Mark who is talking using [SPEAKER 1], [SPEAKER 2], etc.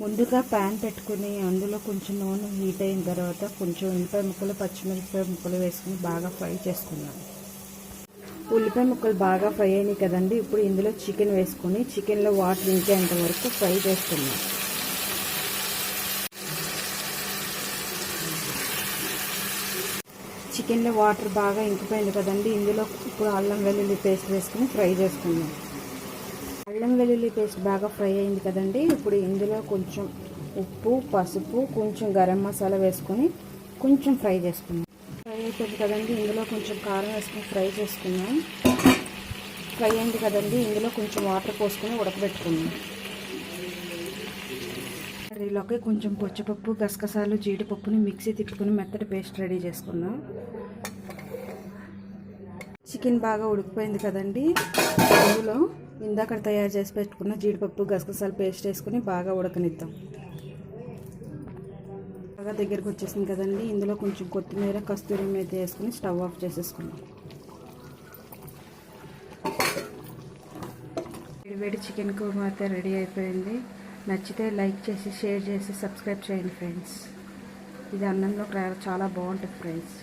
[SPEAKER 1] ముందుగా ప్యాన్ పెట్టుకుని అందులో కొంచెం నూనె హీట్ అయిన తర్వాత కొంచెం ఉల్లిపాయ ముక్కలు పచ్చిమిరపకాయ ముక్కలు వేసుకుని బాగా ఫ్రై చేసుకున్నాం. ఉల్లిపాయ ముక్కలు బాగా ఫ్రై అయినాయి కదండి. ఇప్పుడు ఇందులో చికెన్ వేసుకొని చికెన్లో వాటర్ ఇంకేంత వరకు ఫ్రై చేసుకున్నాం. చికెన్లో వాటర్ బాగా ఇంకిపోయింది కదండి. ఇందులో ఇప్పుడు అల్లం వెల్లుల్లి పేస్ట్ వేసుకుని ఫ్రై చేసుకున్నాం. అల్లం వెల్లుల్లి పేస్ట్ బాగా ఫ్రై అయింది కదండి. ఇప్పుడు ఇందులో కొంచెం ఉప్పు, పసుపు, కొంచెం గరం మసాలా వేసుకొని కొంచెం ఫ్రై చేసుకున్నాం. ఫ్రై అయిపోయింది కదండి. ఇందులో కొంచెం కారం వేసుకొని ఫ్రై చేసుకున్నాం. ఫ్రై అయింది కదండి. ఇందులో కొంచెం వాటర్ పోసుకొని ఉడకబెట్టుకున్నాం. కర్రీలోకి కొంచెం పచ్చిపప్పు, గసగసాలు, జీడిపప్పుని మిక్సీ తిప్పుకొని మెత్తటి పేస్ట్ రెడీ చేసుకున్నాం. చికెన్ బాగా ఉడికిపోయింది కదండి. ఇందులో ఇందాక తయారు చేసి పెట్టుకున్న జీడిపప్పు, గసగసాలు పేస్ట్ వేసుకొని బాగా ఉడకనిద్దాం. బాగా దగ్గరికి వచ్చేసింది కదండి. ఇందులో కొంచెం కొత్తిమీర, కస్తూరి మేతి వేసుకొని స్టవ్ ఆఫ్ చేసేసుకున్నాం. వేడి చికెన్ కుర్మా అయితే రెడీ అయిపోయింది. నచ్చితే లైక్ చేసి, షేర్ చేసి, సబ్స్క్రైబ్ చేయండి ఫ్రెండ్స్. ఇది అన్నంలో చాలా బాగుంటుంది ఫ్రెండ్స్.